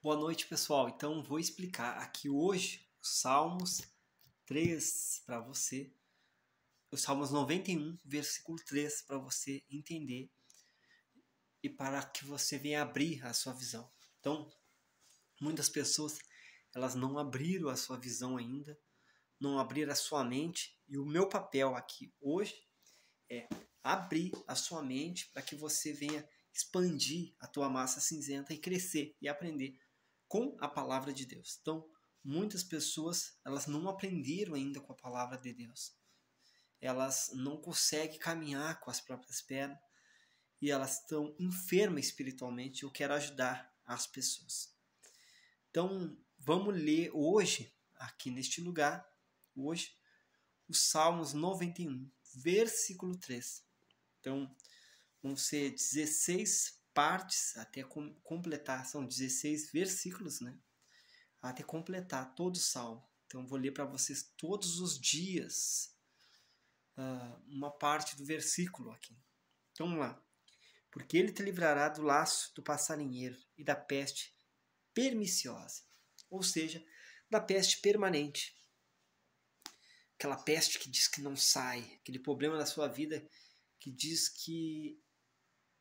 Boa noite, pessoal. Então, vou explicar aqui hoje os Salmos 3 para você, os Salmos 91, versículo 3, para você entender e para que você venha abrir a sua visão. Então, muitas pessoas, elas não abriram a sua visão ainda, não abriram a sua mente, e o meu papel aqui hoje é abrir a sua mente para que você venha expandir a tua massa cinzenta e crescer e aprender com a palavra de Deus. Então, muitas pessoas, elas não aprenderam ainda com a palavra de Deus. Elas não conseguem caminhar com as próprias pernas e elas estão enfermas espiritualmente. Eu quero ajudar as pessoas. Então, vamos ler hoje, aqui neste lugar, hoje, os Salmos 91, versículo 3. Então, vão ser 16 partes até completar, são 16 versículos, né? Até completar todo o salmo. Então, vou ler para vocês todos os dias uma parte do versículo aqui. Então, vamos lá. Porque ele te livrará do laço do passarinheiro e da peste perniciosa, ou seja, da peste permanente. Aquela peste que diz que não sai, aquele problema da sua vida que diz que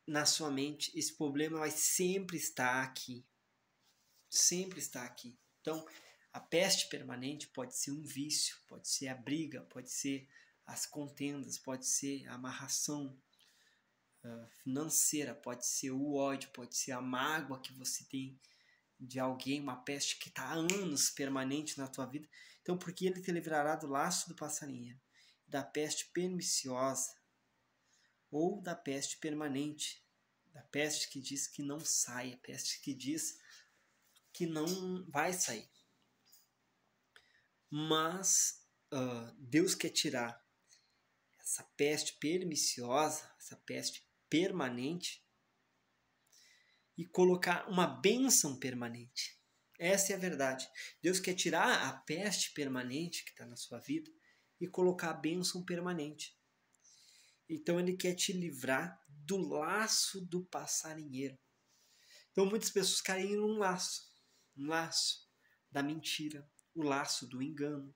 na sua mente esse problema vai sempre estar aqui. Sempre está aqui. Então, a peste permanente pode ser um vício, pode ser a briga, pode ser as contendas, pode ser a amarração financeira, pode ser o ódio, pode ser a mágoa que você tem de alguém, uma peste que está há anos permanente na tua vida. Então, porque ele te livrará do laço do passarinheiro, da peste perniciosa ou da peste permanente, da peste que diz que não sai, a peste que diz que não vai sair. Mas Deus quer tirar essa peste perniciosa, essa peste permanente e colocar uma bênção permanente. Essa é a verdade. Deus quer tirar a peste permanente que está na sua vida e colocar a bênção permanente. Então Ele quer te livrar do laço do passarinheiro. Então muitas pessoas caem num laço da mentira, o laço do engano,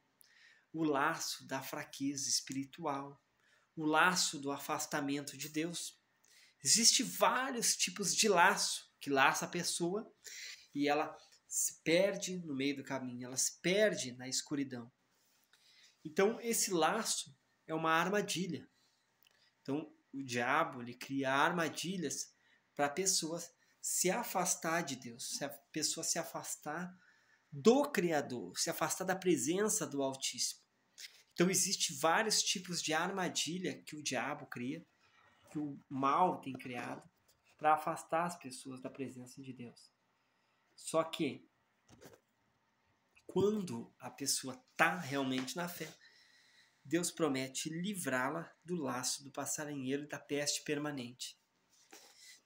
o laço da fraqueza espiritual, o laço do afastamento de Deus. Existem vários tipos de laço que laça a pessoa e ela se perde no meio do caminho, ela se perde na escuridão. Então esse laço é uma armadilha. Então o diabo ele cria armadilhas para a pessoa se afastar de Deus, se a pessoa se afastar do Criador, se afastar da presença do Altíssimo. Então existem vários tipos de armadilha que o diabo cria, que o mal tem criado para afastar as pessoas da presença de Deus. Só que quando a pessoa está realmente na fé, Deus promete livrá-la do laço do passarinheiro e da peste permanente.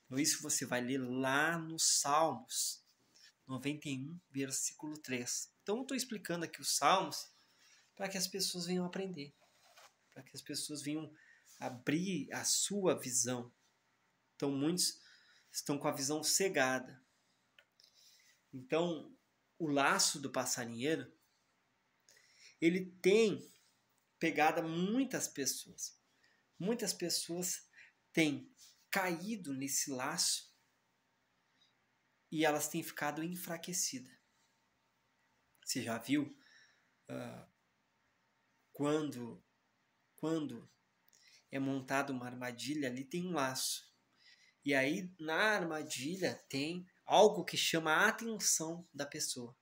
Então isso você vai ler lá nos Salmos 91, versículo 3. Então eu estou explicando aqui os Salmos para que as pessoas venham aprender, para que as pessoas venham abrir a sua visão. Então muitos estão com a visão cegada. Então o laço do passarinheiro, ele tem pegado muitas pessoas. Muitas pessoas têm caído nesse laço e elas têm ficado enfraquecidas. Você já viu quando é montada uma armadilha, ali tem um laço. E aí na armadilha tem algo que chama a atenção da pessoa.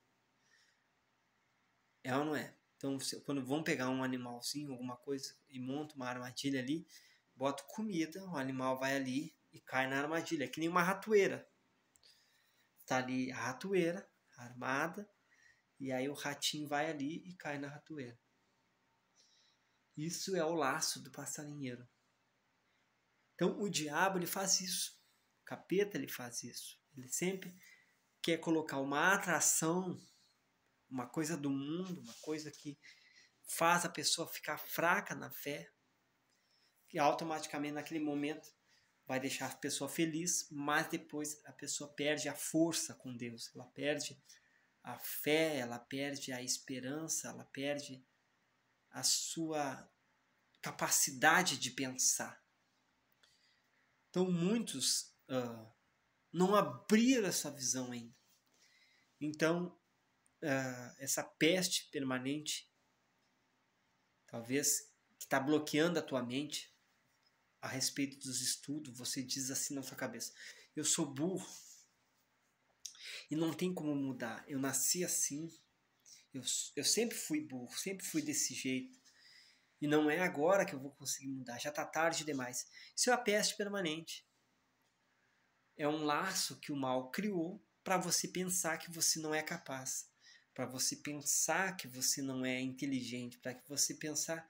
É ou não é? Então, quando vão pegar um animalzinho, alguma coisa, e monta uma armadilha ali, bota comida, o animal vai ali e cai na armadilha. É que nem uma ratoeira. Tá ali a ratoeira armada, e aí o ratinho vai ali e cai na ratoeira. Isso é o laço do passarinheiro. Então, o diabo ele faz isso. O capeta ele faz isso. Ele sempre quer colocar uma atração, uma coisa do mundo, uma coisa que faz a pessoa ficar fraca na fé, e automaticamente naquele momento vai deixar a pessoa feliz, mas depois a pessoa perde a força com Deus, ela perde a fé, ela perde a esperança, ela perde a sua capacidade de pensar. Então muitos não abriram essa visão ainda. Então essa peste permanente, talvez que está bloqueando a tua mente a respeito dos estudos, você diz assim na sua cabeça: eu sou burro e não tem como mudar, eu nasci assim, eu sempre fui burro, sempre fui desse jeito, e não é agora que eu vou conseguir mudar, já está tarde demais. Isso é uma peste permanente. É um laço que o mal criou para você pensar que você não é capaz, para você pensar que você não é inteligente, para que você pensar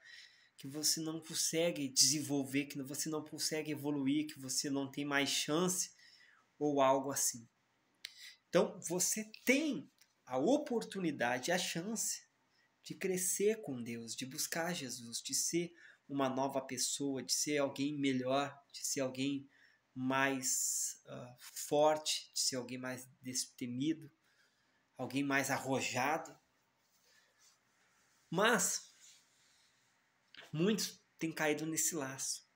que você não consegue desenvolver, que você não consegue evoluir, que você não tem mais chance ou algo assim. Então, você tem a oportunidade, a chance de crescer com Deus, de buscar Jesus, de ser uma nova pessoa, de ser alguém melhor, de ser alguém mais forte, de ser alguém mais destemido, alguém mais arrojado. Mas muitos têm caído nesse laço.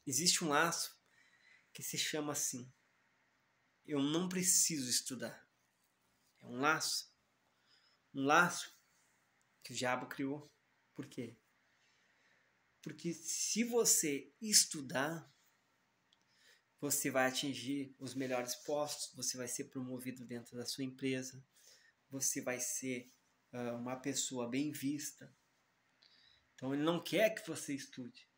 Existe um laço que se chama assim: eu não preciso estudar. É um laço que o diabo criou. Por quê? Porque se você estudar, você vai atingir os melhores postos, você vai ser promovido dentro da sua empresa, você vai ser uma pessoa bem vista. Então ele não quer que você estude.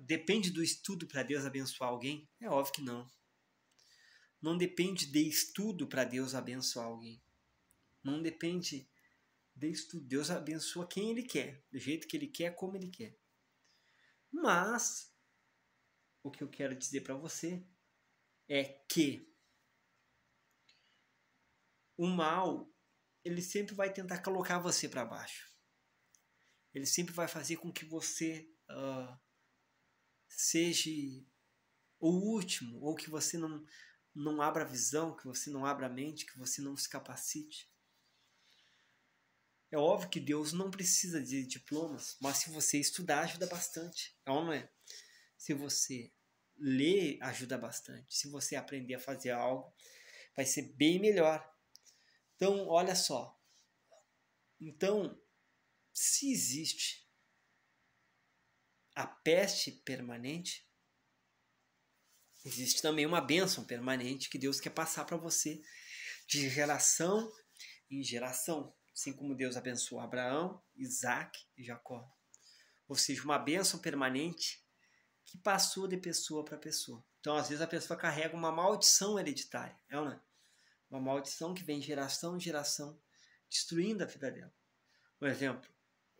Depende do estudo para Deus abençoar alguém? É óbvio que não. Não depende de estudo para Deus abençoar alguém. Não depende de estudo. Deus abençoa quem Ele quer, do jeito que Ele quer, como Ele quer. Mas o que eu quero dizer para você é que o mal, ele sempre vai tentar colocar você para baixo. Ele sempre vai fazer com que você seja o último, ou que você não abra a visão, que você não abra a mente, que você não se capacite. É óbvio que Deus não precisa de diplomas, mas se você estudar, ajuda bastante. Não é? Se você ler, ajuda bastante. Se você aprender a fazer algo, vai ser bem melhor. Então, olha só. Então, se existe a peste permanente, existe também uma bênção permanente que Deus quer passar para você de geração em geração. Assim como Deus abençoou Abraão, Isaac e Jacó. Ou seja, uma bênção permanente que passou de pessoa para pessoa. Então, às vezes, a pessoa carrega uma maldição hereditária. É ou não é? Uma maldição que vem de geração em geração, destruindo a vida dela. Por exemplo,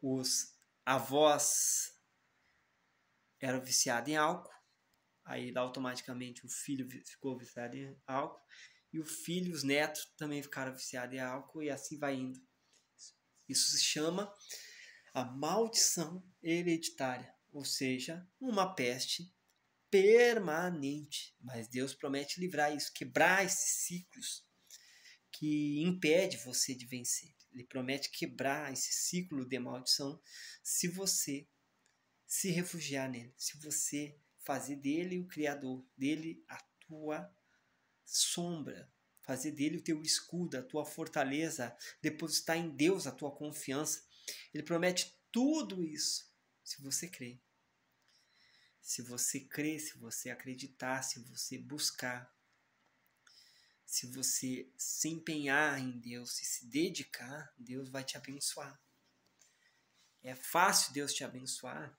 os avós eram viciados em álcool, aí automaticamente o filho ficou viciado em álcool, e o filho, os netos também ficaram viciados em álcool, e assim vai indo. Isso se chama a maldição hereditária, ou seja, uma peste permanente. Mas Deus promete livrar isso, quebrar esses ciclos que impede você de vencer. Ele promete quebrar esse ciclo de maldição se você se refugiar nele, se você fazer dele o Criador, dele a tua sombra, fazer dele o teu escudo, a tua fortaleza, depositar em Deus a tua confiança. Ele promete tudo isso se você crer. Se você crer, se você acreditar, se você buscar, se você se empenhar em Deus, se dedicar, Deus vai te abençoar. É fácil Deus te abençoar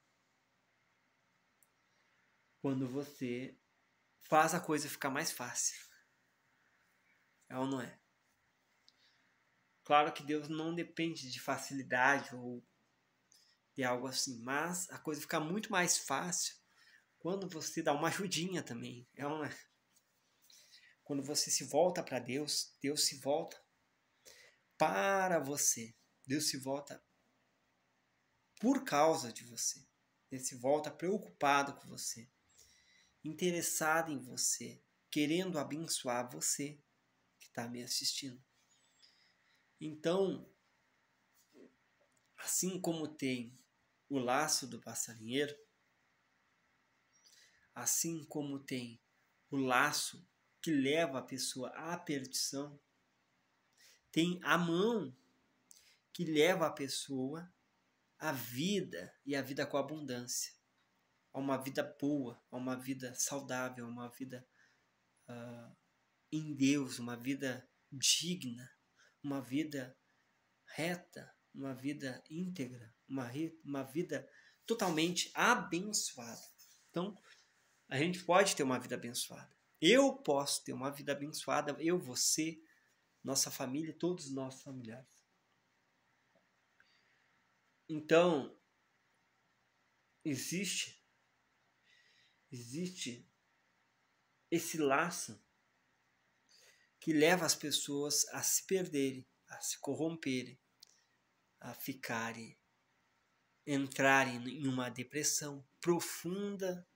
quando você faz a coisa ficar mais fácil. É ou não é? Claro que Deus não depende de facilidade ou de algo assim, mas a coisa fica muito mais fácil quando você dá uma ajudinha também. É ou não é? Quando você se volta para Deus, Deus se volta para você. Deus se volta por causa de você. nesse volta preocupado com você, interessado em você, querendo abençoar você que está me assistindo. Então, assim como tem o laço do passarinheiro, assim como tem o laço que leva a pessoa à perdição, tem a mão que leva a pessoa à vida e à vida com abundância, a uma vida boa, a uma vida saudável, a uma vida em Deus, uma vida digna, uma vida reta, uma vida íntegra, uma vida totalmente abençoada. Então, a gente pode ter uma vida abençoada. Eu posso ter uma vida abençoada, eu, você, nossa família, todos os nossos familiares. Então, existe esse laço que leva as pessoas a se perderem, a se corromperem, a ficarem, entrarem em uma depressão profunda.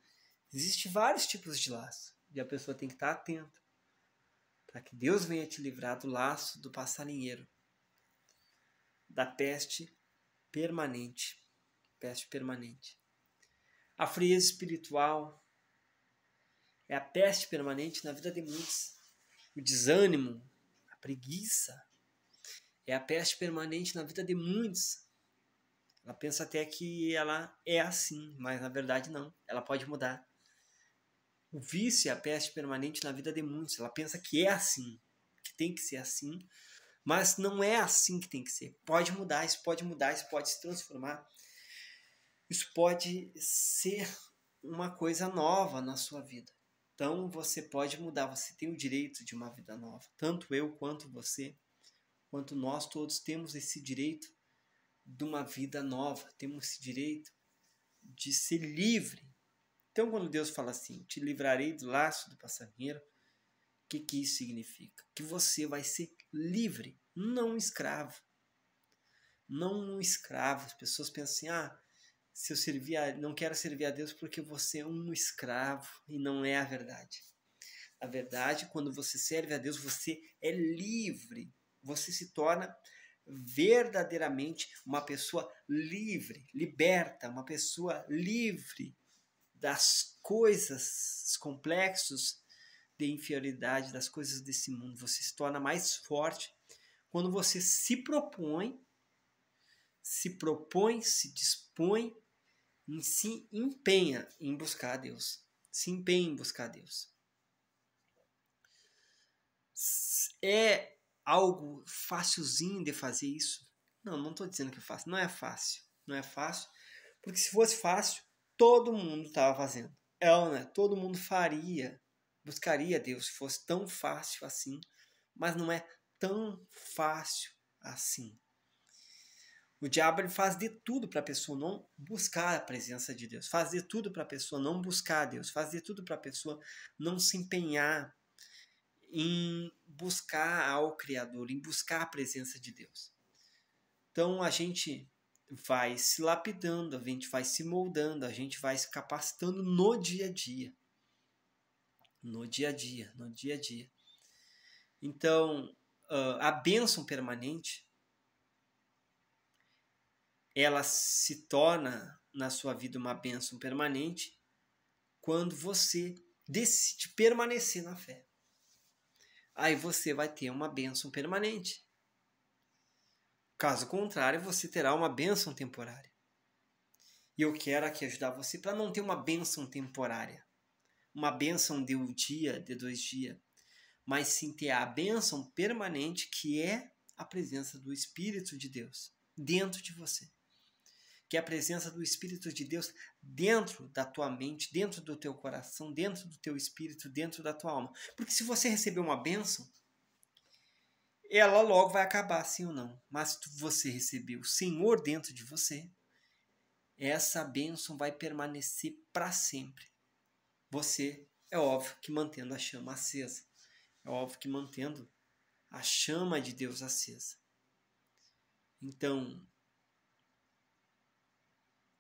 Existem vários tipos de laço e a pessoa tem que estar atenta para que Deus venha te livrar do laço do passarinheiro, da peste permanente. Peste permanente. A frieza espiritual é a peste permanente na vida de muitos. O desânimo, a preguiça, é a peste permanente na vida de muitos. Ela pensa até que ela é assim, mas na verdade não. Ela pode mudar. O vício é a peste permanente na vida de muitos. Ela pensa que é assim, que tem que ser assim, mas não é assim que tem que ser. Pode mudar, isso pode se transformar. Isso pode ser uma coisa nova na sua vida. Então você pode mudar, você tem o direito de uma vida nova. Tanto eu quanto você, quanto nós todos temos esse direito de uma vida nova. Temos esse direito de ser livre. Então quando Deus fala assim, te livrarei do laço do passarinheiro, o que isso significa? Que você vai ser livre, não um escravo. Não um escravo. As pessoas pensam assim, se eu não quero servir a Deus porque você é um escravo, e não é a verdade. A verdade, quando você serve a Deus, você é livre. Você se torna verdadeiramente uma pessoa livre, liberta, uma pessoa livre das coisas complexos de inferioridade, das coisas desse mundo. Você se torna mais forte quando você se dispõe, se empenha em buscar a Deus. Se empenha em buscar a Deus. É algo facilzinho de fazer isso? Não estou dizendo que é fácil. Não é fácil. Não é fácil. Porque se fosse fácil, todo mundo estava fazendo. Todo mundo faria, buscaria a Deus se fosse tão fácil assim. Mas não é tão fácil assim. O diabo ele faz de tudo para a pessoa não buscar a presença de Deus. Faz de tudo para a pessoa não buscar a Deus. Faz de tudo para a pessoa não se empenhar em buscar ao Criador, em buscar a presença de Deus. Então a gente vai se lapidando, a gente vai se moldando, a gente vai se capacitando no dia a dia. No dia a dia, no dia a dia. Então, a bênção permanente, ela se torna na sua vida uma bênção permanente quando você decide permanecer na fé. Aí você vai ter uma bênção permanente. Caso contrário, você terá uma bênção temporária. E eu quero aqui ajudar você para não ter uma bênção temporária. Uma bênção de um dia, de 2 dias. Mas sim ter a bênção permanente, que é a presença do Espírito de Deus dentro de você. Que é a presença do Espírito de Deus dentro da tua mente, dentro do teu coração, dentro do teu espírito, dentro da tua alma. Porque se você receber uma bênção, ela logo vai acabar, sim ou não. Mas se você receber o Senhor dentro de você, essa bênção vai permanecer para sempre. Você, é óbvio que mantendo a chama acesa. É óbvio que mantendo a chama de Deus acesa. Então,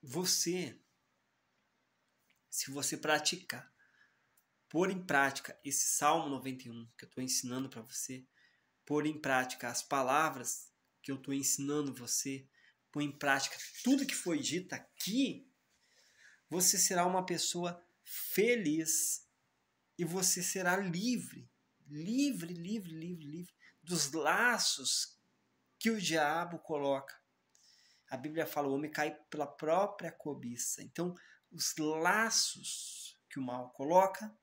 você se você praticar, pôr em prática esse Salmo 91 que eu estou ensinando para você, pôr em prática as palavras que eu estou ensinando você, pôr em prática tudo que foi dito aqui, você será uma pessoa feliz e você será livre, livre, livre, livre, livre dos laços que o diabo coloca. A Bíblia fala, o homem cai pela própria cobiça. Então, os laços que o mal coloca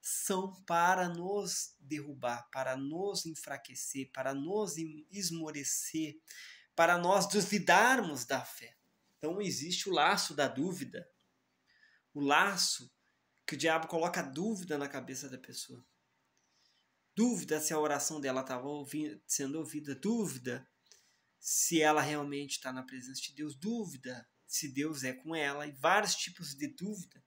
são para nos derrubar, para nos enfraquecer, para nos esmorecer, para nós duvidarmos da fé. Então, existe o laço da dúvida, o laço que o diabo coloca dúvida na cabeça da pessoa. Dúvida se a oração dela estava sendo ouvida, dúvida se ela realmente está na presença de Deus, dúvida se Deus é com ela, e vários tipos de dúvida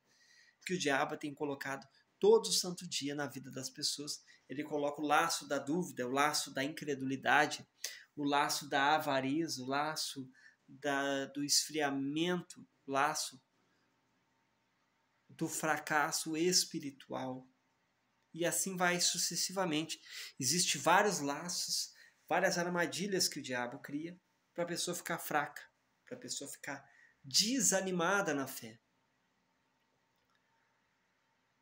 que o diabo tem colocado todo santo dia na vida das pessoas. Ele coloca o laço da dúvida, o laço da incredulidade, o laço da avareza, o laço do esfriamento, o laço do fracasso espiritual. E assim vai sucessivamente. Existem vários laços, várias armadilhas que o diabo cria para a pessoa ficar fraca, para a pessoa ficar desanimada na fé.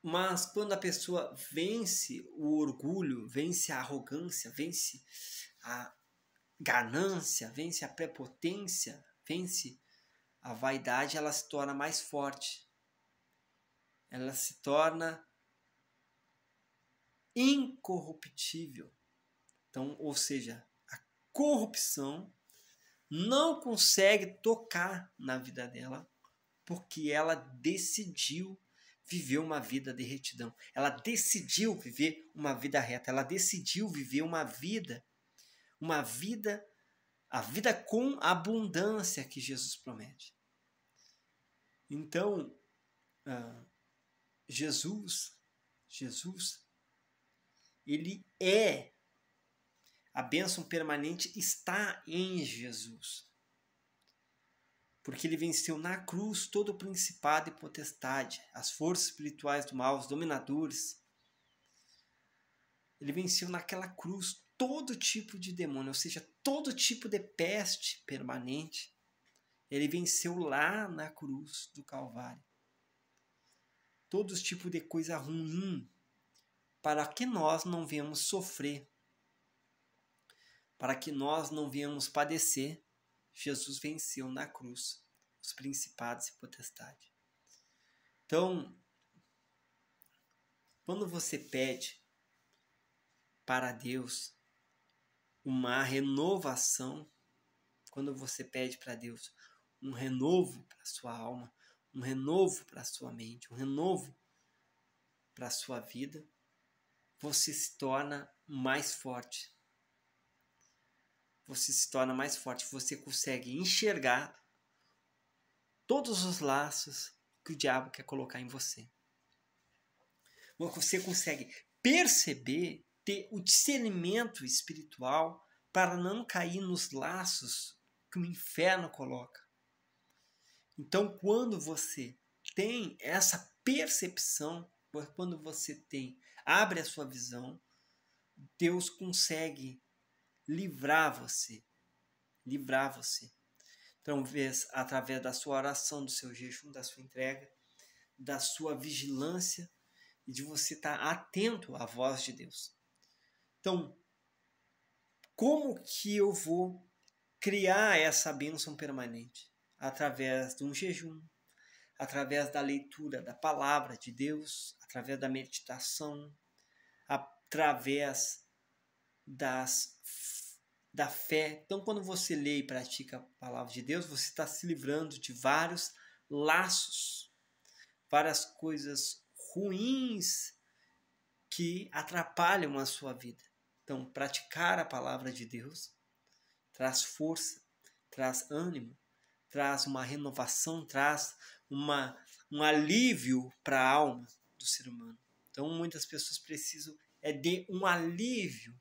Mas quando a pessoa vence o orgulho, vence a arrogância, vence a ganância, vence a prepotência, vence a vaidade, ela se torna mais forte. Ela se torna incorruptível. Então, ou seja, a corrupção não consegue tocar na vida dela porque ela decidiu viver uma vida de retidão. Ela decidiu viver uma vida reta. Ela decidiu viver a vida com abundância que Jesus promete. Então, Jesus, ele é, a bênção permanente está em Jesus. Porque ele venceu na cruz todo o principado e potestade, as forças espirituais do mal, os dominadores. Ele venceu naquela cruz todo tipo de demônio, ou seja, todo tipo de peste permanente. Ele venceu lá na cruz do Calvário. Todos os tipos de coisa ruim, para que nós não venhamos sofrer, para que nós não venhamos padecer. Jesus venceu na cruz os principados e potestades. Então, quando você pede para Deus uma renovação, quando você pede para Deus um renovo para a sua alma, um renovo para a sua mente, um renovo para a sua vida, você se torna mais forte. Você se torna mais forte, você consegue enxergar todos os laços que o diabo quer colocar em você. Você consegue perceber, ter o discernimento espiritual para não cair nos laços que o inferno coloca. Então, quando você tem essa percepção, quando você abre a sua visão, Deus consegue livrar você. Então, através da sua oração, do seu jejum, da sua entrega, da sua vigilância e de você estar atento à voz de Deus. Então, como que eu vou criar essa bênção permanente? Através de um jejum, através da leitura da palavra de Deus, através da meditação, através da fé. Então, quando você lê e pratica a palavra de Deus, você está se livrando de vários laços, várias coisas ruins que atrapalham a sua vida. Então, praticar a palavra de Deus traz força, traz ânimo, traz uma renovação, traz um alívio para a alma do ser humano. Então, muitas pessoas precisam de um alívio,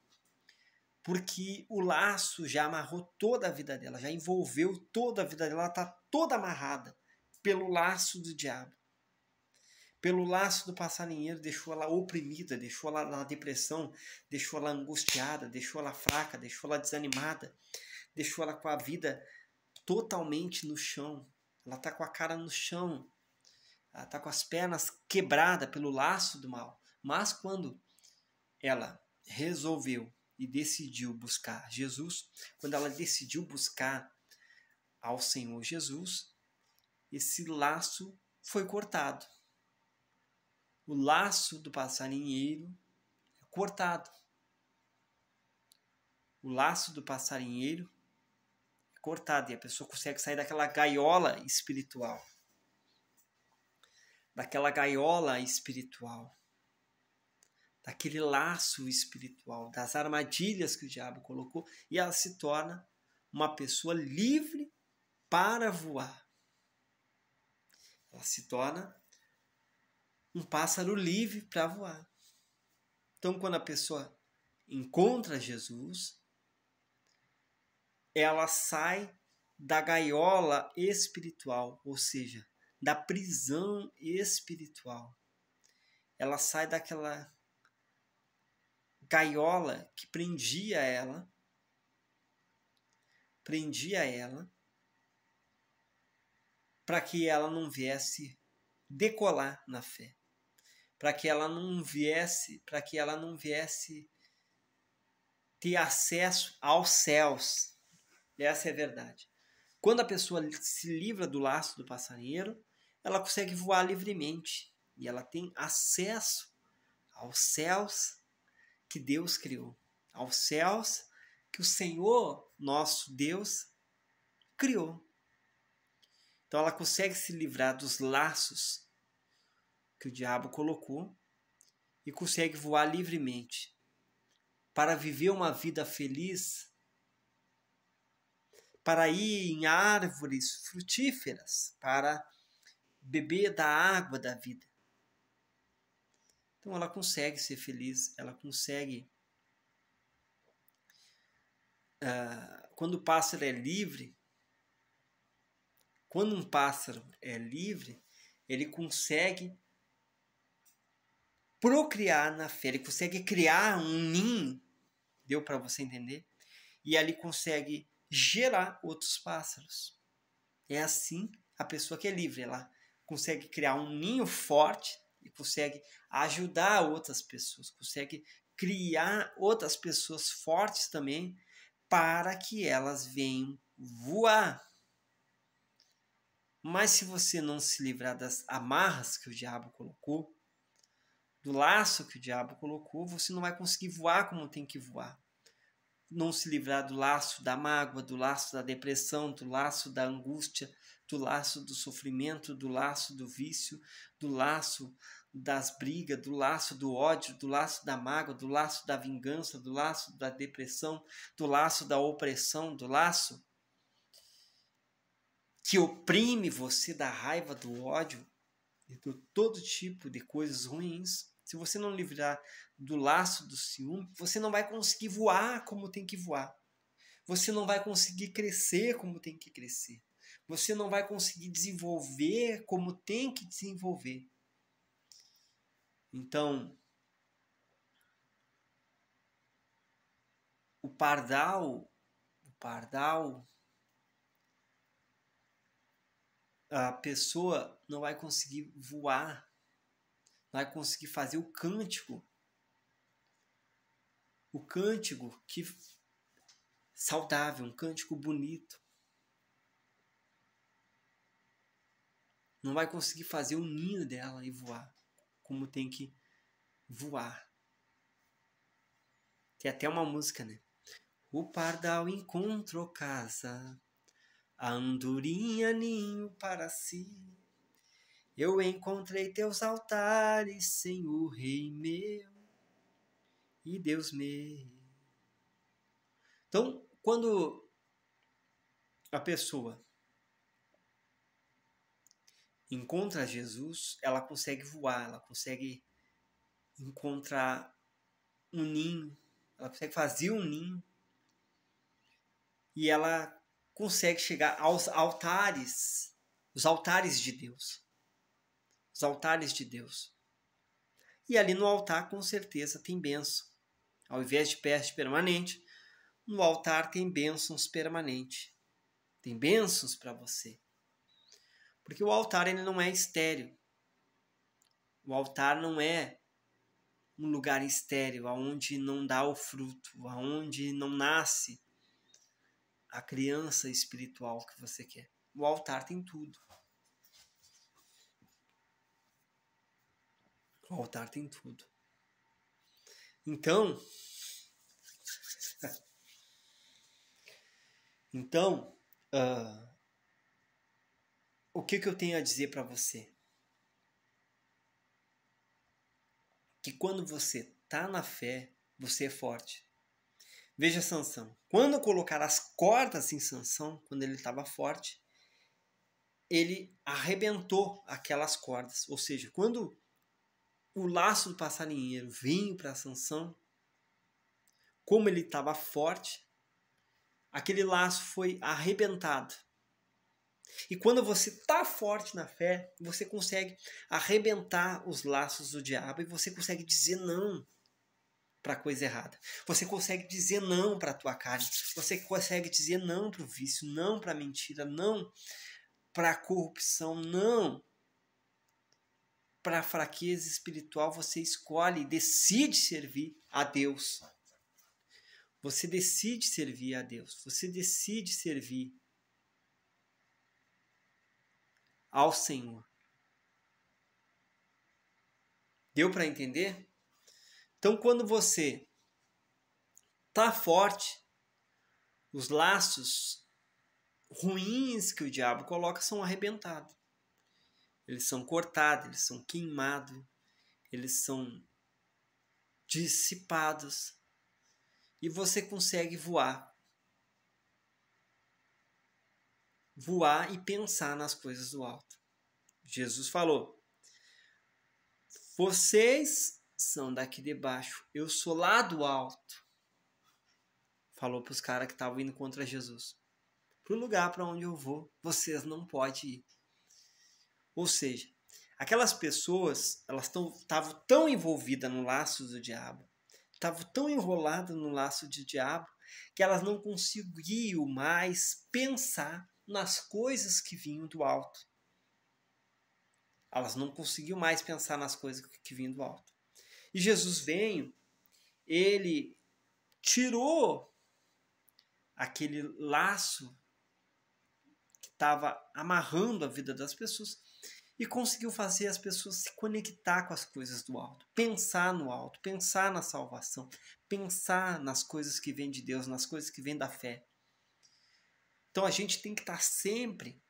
porque o laço já amarrou toda a vida dela, já envolveu toda a vida dela, ela está toda amarrada pelo laço do diabo. Pelo laço do passarinheiro, deixou ela oprimida, deixou ela na depressão, deixou ela angustiada, deixou ela fraca, deixou ela desanimada, deixou ela com a vida totalmente no chão. Ela está com a cara no chão, ela está com as pernas quebradas pelo laço do mal. Mas quando ela resolveu e decidiu buscar Jesus, quando ela decidiu buscar ao Senhor Jesus, esse laço foi cortado. O laço do passarinheiro é cortado. O laço do passarinheiro é cortado e a pessoa consegue sair daquela gaiola espiritual. Daquela gaiola espiritual. Daquele laço espiritual, das armadilhas que o diabo colocou, e ela se torna uma pessoa livre para voar. Ela se torna um pássaro livre para voar. Então, quando a pessoa encontra Jesus, ela sai da gaiola espiritual, ou seja, da prisão espiritual. Ela sai daquela gaiola que prendia ela para que ela não viesse decolar na fé, para que ela não viesse ter acesso aos céus. Essa é a verdade. Quando a pessoa se livra do laço do passarinheiro, ela consegue voar livremente e ela tem acesso aos céus que Deus criou, aos céus que o Senhor, nosso Deus, criou. Então ela consegue se livrar dos laços que o diabo colocou e consegue voar livremente para viver uma vida feliz, para ir em árvores frutíferas, para beber da água da vida. Então ela consegue ser feliz, ela consegue... Quando um pássaro é livre, ele consegue procriar na fé, ele consegue criar um ninho, deu para você entender? E ali consegue gerar outros pássaros. É assim a pessoa que é livre, ela consegue criar um ninho forte e consegue ajudar outras pessoas, consegue criar outras pessoas fortes também para que elas venham voar. Mas se você não se livrar das amarras que o diabo colocou, do laço que o diabo colocou, você não vai conseguir voar como tem que voar. Não se livrar do laço da mágoa, do laço da depressão, do laço da angústia, do laço do sofrimento, do laço do vício, do laço das brigas, do laço do ódio, do laço da mágoa, do laço da vingança, do laço da depressão, do laço da opressão, do laço que oprime você, da raiva, do ódio e de todo tipo de coisas ruins. Se você não livrar do laço do ciúme, você não vai conseguir voar como tem que voar. Você não vai conseguir crescer como tem que crescer. Você não vai conseguir desenvolver como tem que desenvolver. Então, o pardal, a pessoa não vai conseguir voar, não vai conseguir fazer o cântico que saudável, um cântico bonito. Não vai conseguir fazer o ninho dela e voar como tem que voar. Tem até uma música, né? O pardal encontrou casa, a andorinha ninho para si. Eu encontrei teus altares, Senhor, Rei meu e Deus meu. Então, quando a pessoa encontra Jesus, ela consegue voar, ela consegue encontrar um ninho, ela consegue fazer um ninho e ela consegue chegar aos altares, os altares de Deus. Os os altares de Deus. E ali no altar, com certeza, tem bênção. Ao invés de peste permanente, no altar tem bênçãos permanentes. Tem bênçãos para você. Porque o altar ele não é estéril. O altar não é um lugar estéril, onde não dá o fruto, onde não nasce a criança espiritual que você quer. O altar tem tudo. O altar tem tudo. Então, o que eu tenho a dizer para você? Que quando você está na fé, você é forte. Veja Sansão. Quando colocar as cordas em Sansão, quando ele estava forte, ele arrebentou aquelas cordas. Ou seja, quando o laço do passarinheiro veio para Sansão, como ele estava forte, aquele laço foi arrebentado. E quando você está forte na fé, você consegue arrebentar os laços do diabo e você consegue dizer não para a coisa errada. Você consegue dizer não para a tua carne. Você consegue dizer não para o vício, não para a mentira, não para a corrupção, não para a fraqueza espiritual. Você escolhe e decide servir a Deus. Você decide servir a Deus. Você decide servir ao Senhor. Deu para entender? Então, quando você está forte, os laços ruins que o diabo coloca são arrebentados. Eles são cortados, eles são queimados, eles são dissipados. E você consegue voar. Voar e pensar nas coisas do alto. Jesus falou: vocês são daqui de baixo, eu sou lá do alto. Falou para os caras que estavam indo contra Jesus. Para o lugar para onde eu vou, vocês não podem ir. Ou seja, aquelas pessoas, elas estavam tão envolvidas no laço do diabo, estavam tão enroladas no laço do diabo, que elas não conseguiam mais pensar nas coisas que vinham do alto. Elas não conseguiam mais pensar nas coisas que vinham do alto. E Jesus veio, ele tirou aquele laço que estava amarrando a vida das pessoas e conseguiu fazer as pessoas se conectar com as coisas do alto, pensar no alto, pensar na salvação, pensar nas coisas que vêm de Deus, nas coisas que vêm da fé. Então a gente tem que estar sempre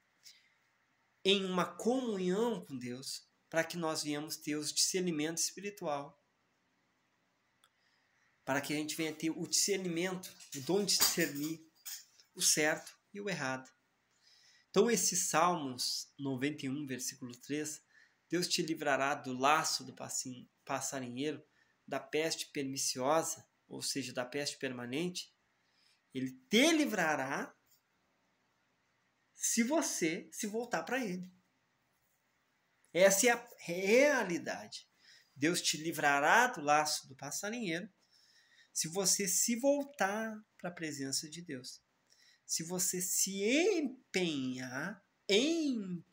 em uma comunhão com Deus para que nós venhamos ter o discernimento espiritual. Para que a gente venha ter o discernimento, o dom de discernir o certo e o errado. Então, esses Salmos 91, versículo 3, Deus te livrará do laço do passarinheiro, da peste perniciosa, ou seja, da peste permanente. Ele te livrará se você se voltar para Ele. Essa é a realidade. Deus te livrará do laço do passarinheiro se você se voltar para a presença de Deus. Se você se empenhar em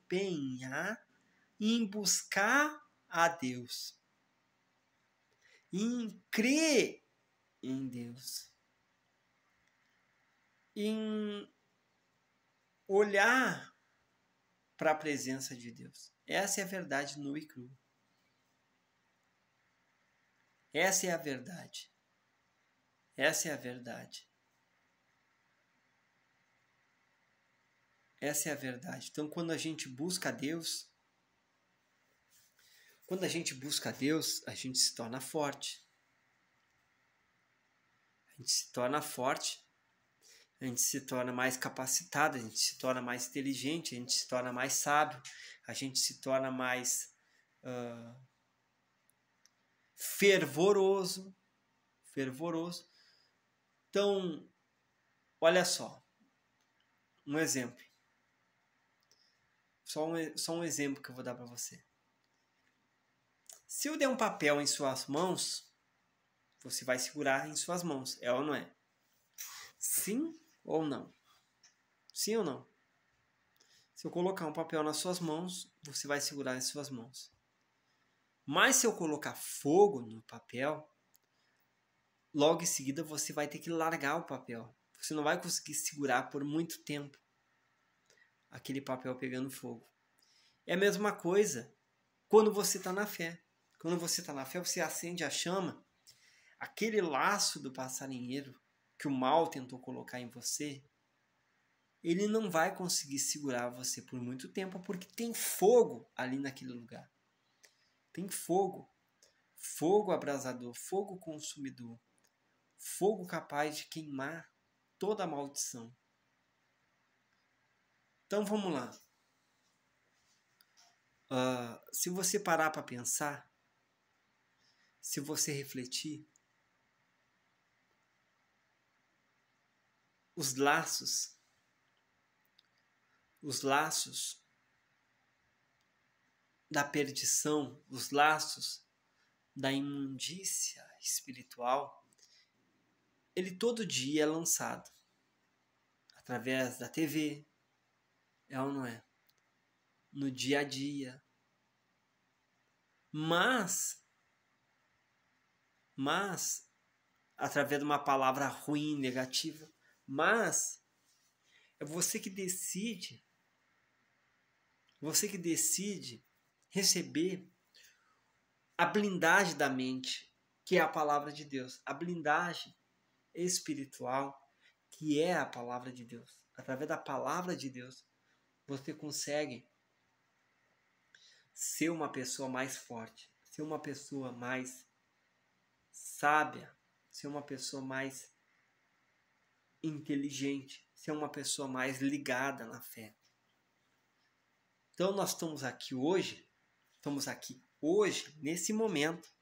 buscar a Deus, em crer em Deus, em olhar para a presença de Deus. Essa é a verdade nua e crua. Essa é a verdade. Essa é a verdade. Essa é a verdade. Então, quando a gente busca a Deus, a gente se torna forte. A gente se torna forte, a gente se torna mais capacitado, a gente se torna mais inteligente, a gente se torna mais sábio, a gente se torna mais fervoroso. Então, olha só, um exemplo. Só um exemplo que eu vou dar para você. Se eu der um papel em suas mãos, você vai segurar em suas mãos, é ou não é? Sim ou não? Sim ou não? Se eu colocar um papel nas suas mãos, você vai segurar em suas mãos. Mas se eu colocar fogo no papel, logo em seguida você vai ter que largar o papel. Você não vai conseguir segurar por muito tempo aquele papel pegando fogo. É a mesma coisa quando você está na fé. Quando você está na fé, você acende a chama. Aquele laço do passarinheiro que o mal tentou colocar em você, ele não vai conseguir segurar você por muito tempo, porque tem fogo ali naquele lugar. Tem fogo. Fogo abrasador, fogo consumidor. Fogo capaz de queimar toda a maldição. Então vamos lá. Se você parar para pensar, se você refletir, os laços da perdição, os laços da imundícia espiritual, ele todo dia é lançado através da TV, é ou não é? No dia a dia. Mas através de uma palavra ruim, negativa, mas é você que decide receber a blindagem da mente, que é a palavra de Deus, a blindagem espiritual, que é a palavra de Deus. Através da palavra de Deus, você consegue ser uma pessoa mais forte, ser uma pessoa mais sábia, ser uma pessoa mais inteligente, ser uma pessoa mais ligada na fé. Então nós estamos aqui hoje, nesse momento,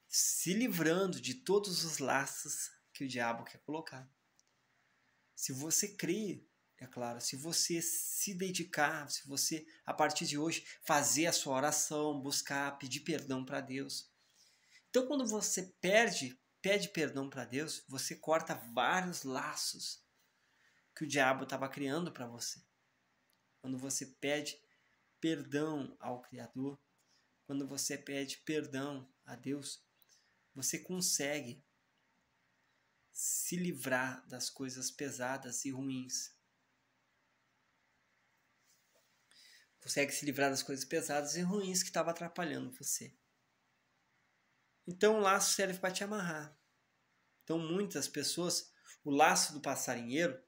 se livrando de todos os laços que o diabo quer colocar. Se você crer, é claro, se você se dedicar, se você, a partir de hoje, fazer a sua oração, buscar, pedir perdão para Deus. Então, quando você pede perdão para Deus, você corta vários laços que o diabo estava criando para você. Quando você pede perdão ao Criador, quando você pede perdão a Deus, você consegue se livrar das coisas pesadas e ruins. Consegue se livrar das coisas pesadas e ruins que estavam atrapalhando você. Então o laço serve para te amarrar. Então muitas pessoas, o laço do passarinheiro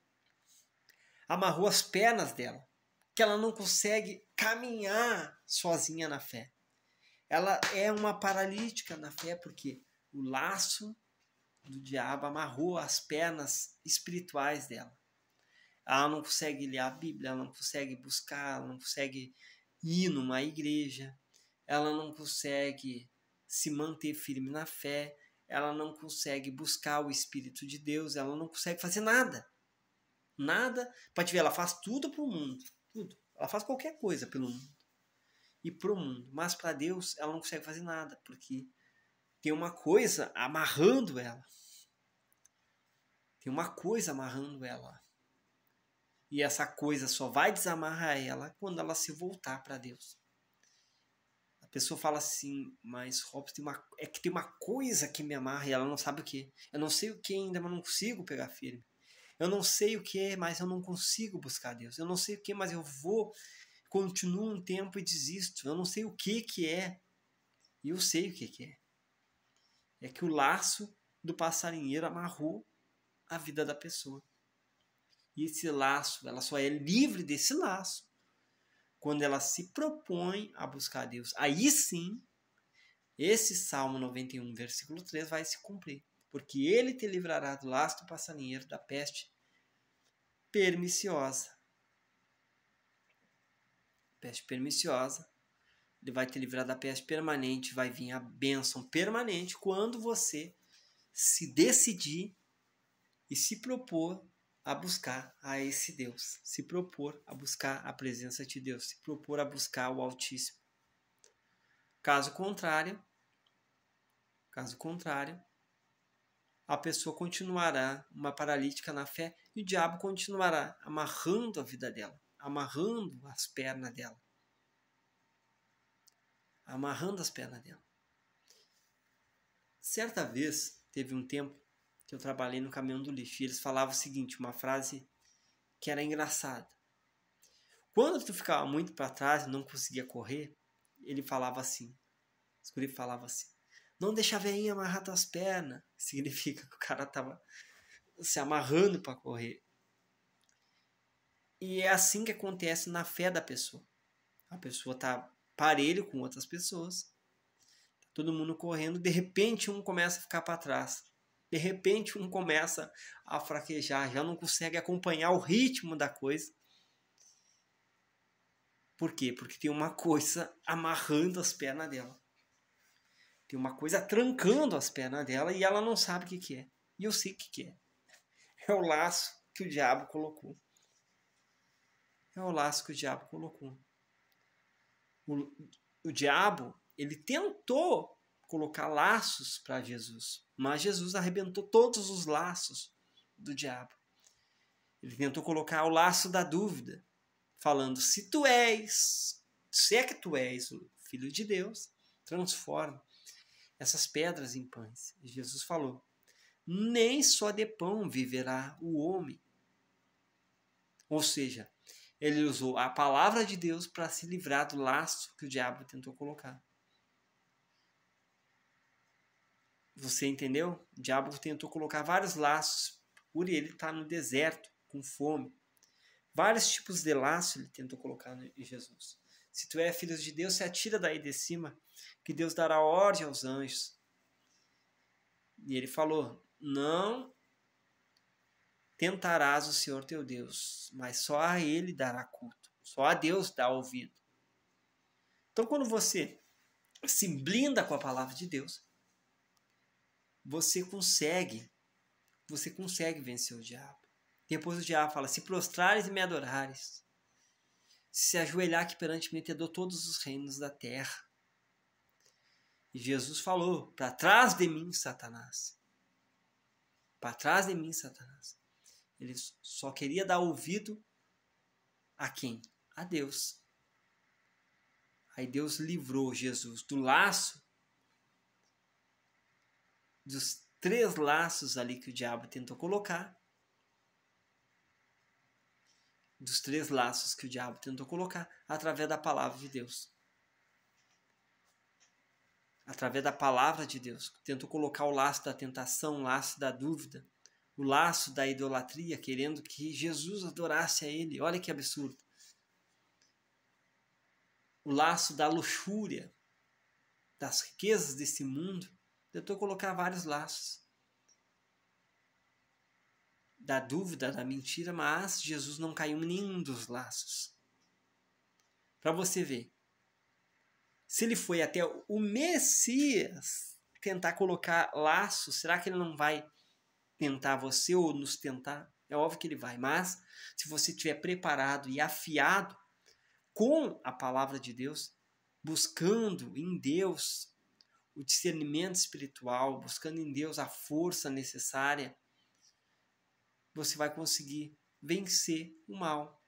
amarrou as pernas dela, que ela não consegue caminhar sozinha na fé. Ela é uma paralítica na fé porque o laço do diabo amarrou as pernas espirituais dela. Ela não consegue ler a Bíblia, ela não consegue buscar, ela não consegue ir numa igreja, ela não consegue se manter firme na fé, ela não consegue buscar o Espírito de Deus, ela não consegue fazer nada. Nada. Pode ver, ela faz tudo para o mundo. Tudo. Ela faz qualquer coisa pelo mundo. E para o mundo. Mas para Deus, ela não consegue fazer nada, porque tem uma coisa amarrando ela. Tem uma coisa amarrando ela. E essa coisa só vai desamarrar ela quando ela se voltar para Deus. A pessoa fala assim, mas Robson, é que tem uma coisa que me amarra e ela não sabe o que. Eu não sei o que ainda, mas não consigo pegar firme. Eu não sei o que, mas eu não consigo buscar Deus. Eu não sei o que, mas eu continuo um tempo e desisto. Eu não sei o que é. E eu sei o que é. É que o laço do passarinheiro amarrou a vida da pessoa. E esse laço, ela só é livre desse laço quando ela se propõe a buscar Deus. Aí sim, esse Salmo 91, versículo 3 vai se cumprir. Porque ele te livrará do laço do passarinheiro, da peste perniciosa. Peste perniciosa. Ele vai te livrar da peste permanente. Vai vir a bênção permanente quando você se decidir e se propor a buscar a esse Deus. Se propor a buscar a presença de Deus. Se propor a buscar o Altíssimo. Caso contrário, a pessoa continuará uma paralítica na fé e o diabo continuará amarrando a vida dela, amarrando as pernas dela. Certa vez, teve um tempo que eu trabalhei no caminhão do lixo e eles falavam o seguinte, uma frase que era engraçada. Quando tu ficava muito para trás e não conseguia correr, ele falava assim, os guri falavam assim, não deixa a veinha amarrar tuas pernas. Significa que o cara estava se amarrando para correr. E é assim que acontece na fé da pessoa. A pessoa está parelho com outras pessoas. Tá todo mundo correndo. De repente um começa a ficar para trás. De repente um começa a fraquejar. Já não consegue acompanhar o ritmo da coisa. Por quê? Porque tem uma coisa amarrando as pernas dela. Tem uma coisa trancando as pernas dela e ela não sabe o que é. E eu sei o que é. É o laço que o diabo colocou. O diabo, ele tentou colocar laços para Jesus. Mas Jesus arrebentou todos os laços do diabo. Ele tentou colocar o laço da dúvida. Falando, se é que tu és o Filho de Deus, transforma essas pedras em pães. E Jesus falou, nem só de pão viverá o homem. Ou seja, ele usou a palavra de Deus para se livrar do laço que o diabo tentou colocar. Você entendeu? O diabo tentou colocar vários laços por ele estar no deserto, com fome. Vários tipos de laço ele tentou colocar em Jesus. Se tu é filho de Deus, se atira daí de cima, que Deus dará ordem aos anjos. E ele falou, não tentarás o Senhor teu Deus, mas só a ele dará culto. Só a Deus dá ouvido. Então, quando você se blinda com a palavra de Deus, você consegue vencer o diabo. Depois o diabo fala, se prostrares e me adorares, se ajoelhar aqui perante mim, te dou todos os reinos da terra. E Jesus falou, para trás de mim, Satanás. Para trás de mim, Satanás. Ele só queria dar ouvido a quem? A Deus. Aí Deus livrou Jesus do laço, dos 3 laços ali que o diabo tentou colocar. Dos 3 laços que o diabo tentou colocar, através da palavra de Deus. Através da palavra de Deus. Tentou colocar o laço da tentação, o laço da dúvida, o laço da idolatria, querendo que Jesus adorasse a ele. Olha que absurdo. O laço da luxúria, das riquezas desse mundo. Tentou colocar vários laços. Da dúvida, da mentira, mas Jesus não caiu em nenhum dos laços. Para você ver. Se ele foi até o Messias tentar colocar laços, será que ele não vai tentar você ou nos tentar? É óbvio que ele vai, mas se você estiver preparado e afiado com a palavra de Deus, buscando em Deus o discernimento espiritual, buscando em Deus a força necessária, você vai conseguir vencer o mal.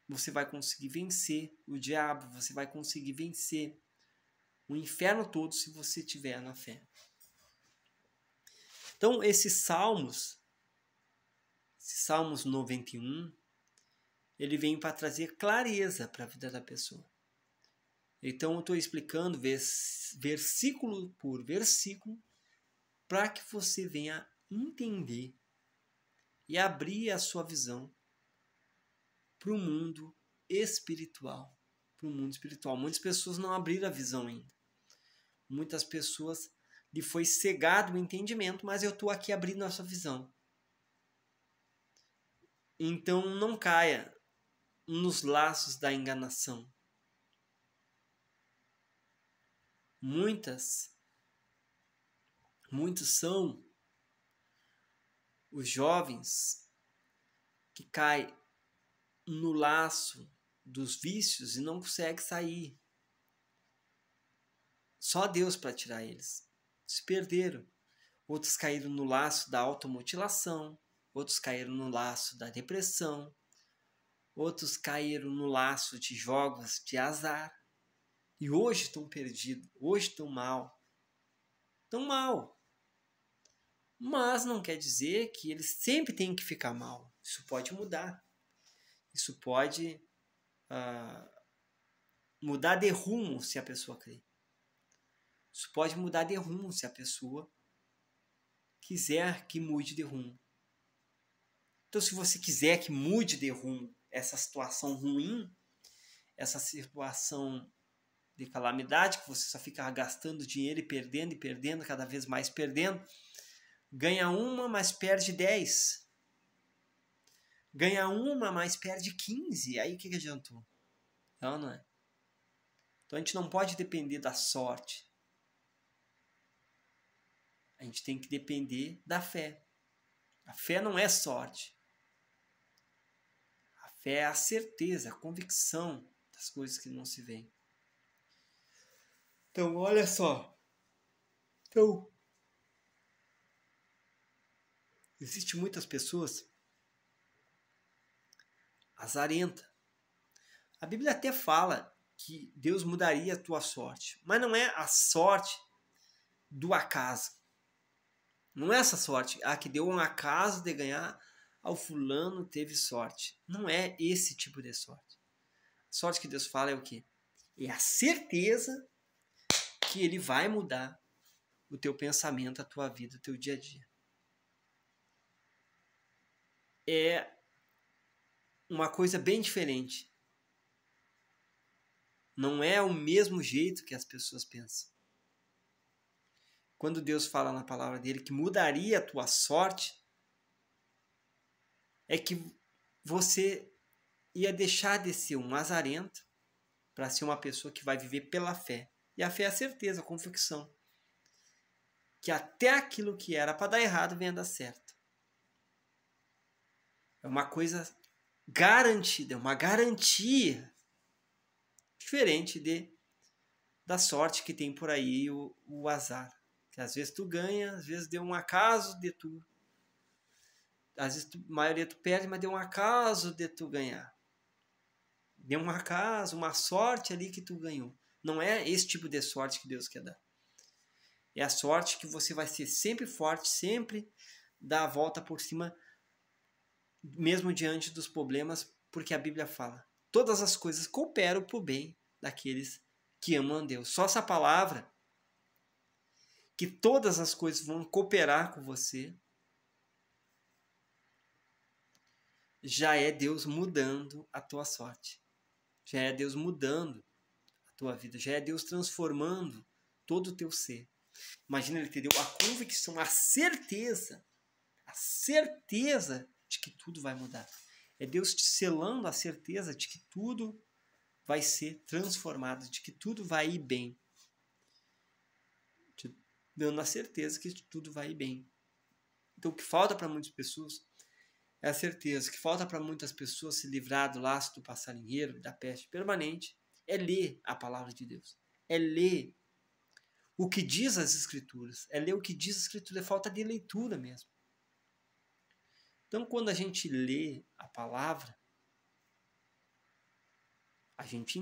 Você vai conseguir vencer o diabo, você vai conseguir vencer o inferno todo se você tiver na fé. Então, esses Salmos 91, ele vem para trazer clareza para a vida da pessoa. Então, eu estou explicando versículo por versículo para que você venha entender e abrir a sua visão para o mundo espiritual. Muitas pessoas não abriram a visão ainda. Muitas pessoas lhe foi cegado o entendimento, mas eu estou aqui abrindo a sua visão. Então não caia nos laços da enganação. Muitos são os jovens que caem no laço dos vícios e não conseguem sair. só Deus para tirar eles. Se perderam. Outros caíram no laço da automutilação, outros caíram no laço da depressão, outros caíram no laço de jogos de azar. E hoje estão perdidos, hoje estão mal. Estão mal. Mas não quer dizer que eles sempre têm que ficar mal. Isso pode mudar. Isso pode mudar de rumo se a pessoa crer. Isso pode mudar de rumo se a pessoa quiser que mude de rumo. Então, se você quiser que mude de rumo essa situação ruim, essa situação de calamidade, que você só fica gastando dinheiro e perdendo, cada vez mais perdendo, ganha uma, mas perde 10. Ganha uma, mas perde 15. Aí o que adiantou? Não é? Então a gente não pode depender da sorte. A gente tem que depender da fé. A fé não é sorte. A fé é a certeza, a convicção das coisas que não se veem. Então, olha só. Então, existem muitas pessoas azarentas. A Bíblia até fala que Deus mudaria a tua sorte, mas não é a sorte do acaso. Não é essa sorte, que deu um acaso de ganhar, ao fulano teve sorte. Não é esse tipo de sorte. A sorte que Deus fala é o quê? É a certeza que Ele vai mudar o teu pensamento, a tua vida, o teu dia a dia. É uma coisa bem diferente. Não é o mesmo jeito que as pessoas pensam. Quando Deus fala na palavra dele que mudaria a tua sorte, é que você ia deixar de ser um azarento para ser uma pessoa que vai viver pela fé. E a fé é a certeza, a convicção. Que até aquilo que era para dar errado venha dar certo. É uma coisa garantida, é uma garantia diferente da sorte que tem por aí o azar. Que às vezes tu ganha, às vezes deu um acaso de tu. Às vezes a maioria tu perde, mas deu um acaso de tu ganhar. Deu um acaso, uma sorte ali que tu ganhou. Não é esse tipo de sorte que Deus quer dar. É a sorte que você vai ser sempre forte, sempre dar a volta por cima, mesmo diante dos problemas, porque a Bíblia fala: todas as coisas cooperam para o bem daqueles que amam a Deus. Só essa palavra, que todas as coisas vão cooperar com você, já é Deus mudando a tua sorte. Já é Deus mudando a tua vida. Já é Deus transformando todo o teu ser. Imagina, Ele te deu a convicção, a certeza de que tudo vai mudar. É Deus te selando a certeza de que tudo vai ser transformado, de que tudo vai ir bem. Te dando a certeza que tudo vai ir bem. Então, o que falta para muitas pessoas é a certeza. O que falta para muitas pessoas se livrar do laço do passarinheiro, da peste permanente, é ler a palavra de Deus. É ler o que diz as Escrituras. É ler o que diz a Escritura. É falta de leitura mesmo. Então, quando a gente lê a palavra, a gente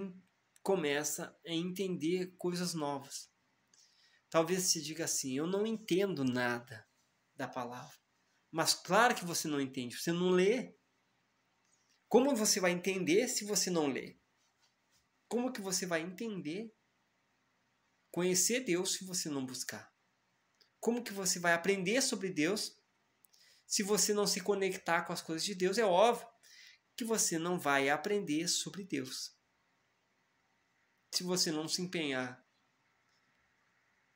começa a entender coisas novas. Talvez se diga assim: eu não entendo nada da palavra. Mas claro que você não entende, você não lê. Como você vai entender se você não lê? Como que você vai entender, conhecer Deus se você não buscar? Como que você vai aprender sobre Deus se você não se conectar com as coisas de Deus? É óbvio que você não vai aprender sobre Deus. Se você não se empenhar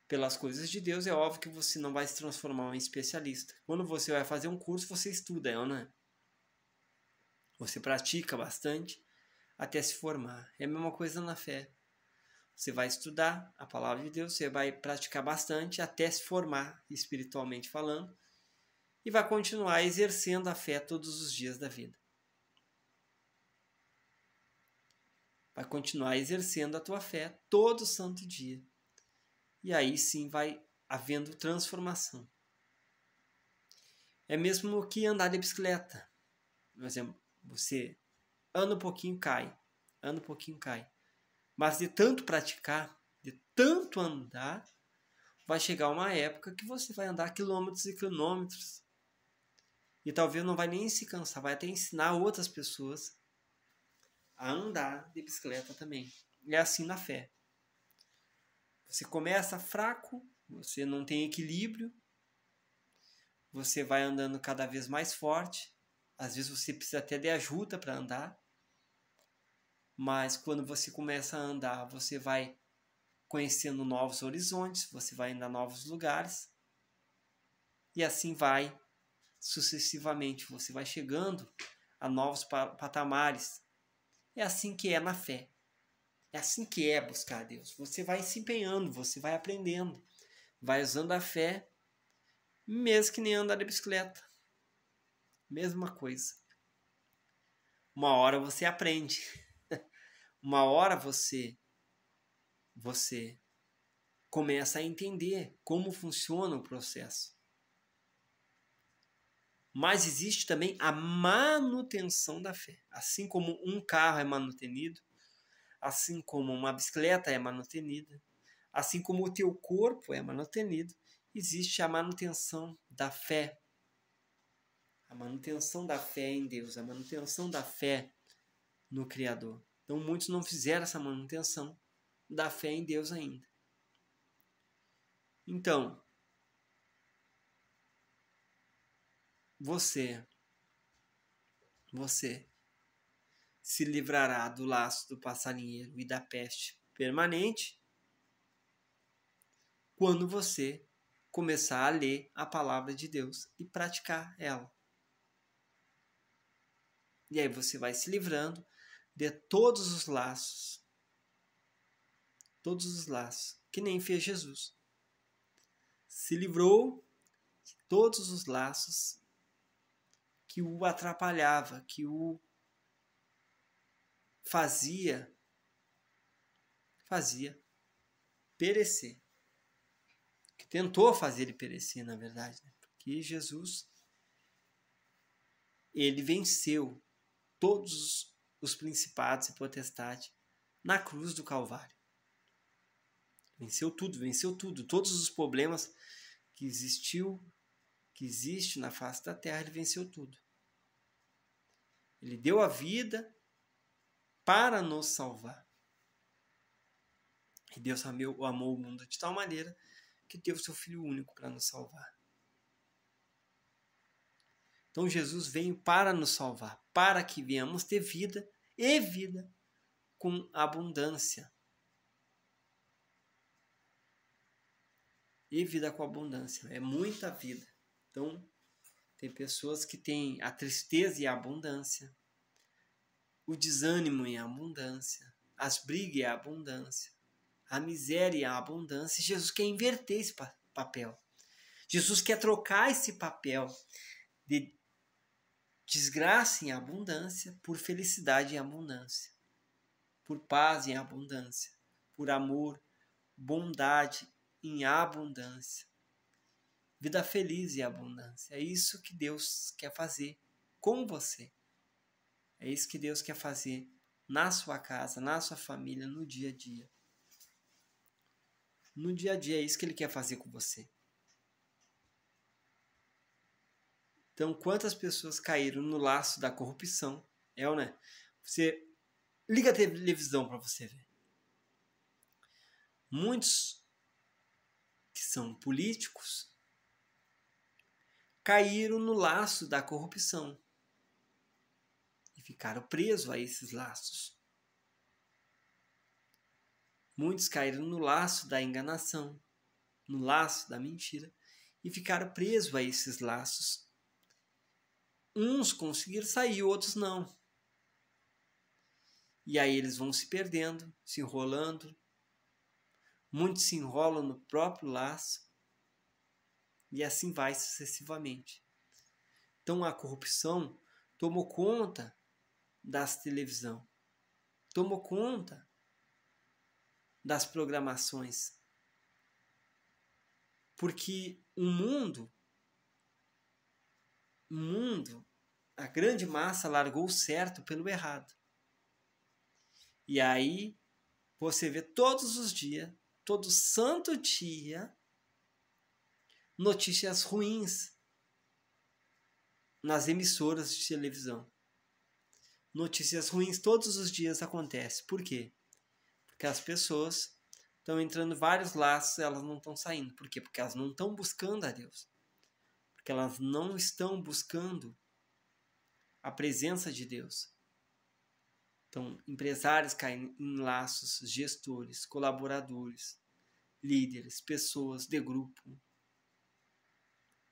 pelas coisas de Deus, é óbvio que você não vai se transformar em especialista. Quando você vai fazer um curso, você estuda, não é? Você pratica bastante até se formar. É a mesma coisa na fé. Você vai estudar a palavra de Deus, você vai praticar bastante até se formar, espiritualmente falando, e vai continuar exercendo a fé todos os dias da vida. Vai continuar exercendo a tua fé todo santo dia. e aí sim vai havendo transformação. É mesmo que andar de bicicleta. Por exemplo, você anda um pouquinho, cai. Anda um pouquinho, cai. Mas de tanto praticar, de tanto andar, vai chegar uma época que você vai andar quilômetros e quilômetros. E talvez não vai nem se cansar, vai até ensinar outras pessoas a andar de bicicleta também. E é assim na fé. Você começa fraco, você não tem equilíbrio, você vai andando cada vez mais forte. Às vezes você precisa até de ajuda para andar. Mas quando você começa a andar, você vai conhecendo novos horizontes, você vai indo a novos lugares. E assim vai sucessivamente. Você vai chegando a novos patamares. É assim que é na fé. É assim que é buscar a Deus. Você vai se empenhando, você vai aprendendo. Vai usando a fé, mesmo que nem andar de bicicleta. Mesma coisa. Uma hora você aprende. Uma hora você começa a entender como funciona o processo. Mas existe também a manutenção da fé. Assim como um carro é manutenido, assim como uma bicicleta é manutenida, assim como o teu corpo é manutenido, existe a manutenção da fé. A manutenção da fé em Deus, a manutenção da fé no Criador. Então muitos não fizeram essa manutenção da fé em Deus ainda. Então, você se livrará do laço do passarinheiro e da peste permanente quando você começar a ler a palavra de Deus e praticar ela. E aí você vai se livrando de todos os laços, que nem fez Jesus. Se livrou de todos os laços que o atrapalhava, que o fazia perecer. Que tentou fazer ele perecer, na verdade. Né? Porque Jesus, ele venceu todos os principados e potestades na cruz do Calvário. Venceu tudo. Todos os problemas que existe na face da terra, ele venceu tudo. Ele deu a vida para nos salvar. E Deus amou o mundo de tal maneira que deu o seu Filho único para nos salvar. Então Jesus veio para nos salvar, para que venhamos ter vida e vida com abundância. E vida com abundância. É muita vida. Então, tem pessoas que têm a tristeza e a abundância, o desânimo e a abundância, as brigas e a abundância, a miséria e a abundância. Jesus quer inverter esse papel. Jesus quer trocar esse papel de desgraça em abundância por felicidade em abundância, por paz em abundância, por amor, bondade em abundância, vida feliz em abundância. É isso que Deus quer fazer com você. É isso que Deus quer fazer na sua casa, na sua família, no dia a dia. No dia a dia é isso que Ele quer fazer com você. Então, quantas pessoas caíram no laço da corrupção? Né? Você liga a televisão para você ver. Muitos que são políticos caíram no laço da corrupção e ficaram presos a esses laços. Muitos caíram no laço da enganação, no laço da mentira e ficaram presos a esses laços. Uns conseguiram sair, outros não. E aí eles vão se perdendo, se enrolando. Muitos se enrolam no próprio laço. E assim vai sucessivamente. Então a corrupção tomou conta das televisão. Tomou conta das programações. Porque o mundo, a grande massa largou o certo pelo errado. E aí você vê todos os dias, todo santo dia, notícias ruins nas emissoras de televisão. Notícias ruins todos os dias acontecem. Por quê? Porque as pessoas estão entrando em vários laços e elas não estão saindo. Por quê? Porque elas não estão buscando a Deus. Porque elas não estão buscando a presença de Deus. Então, empresários caem em laços, gestores, colaboradores, líderes, pessoas de grupo,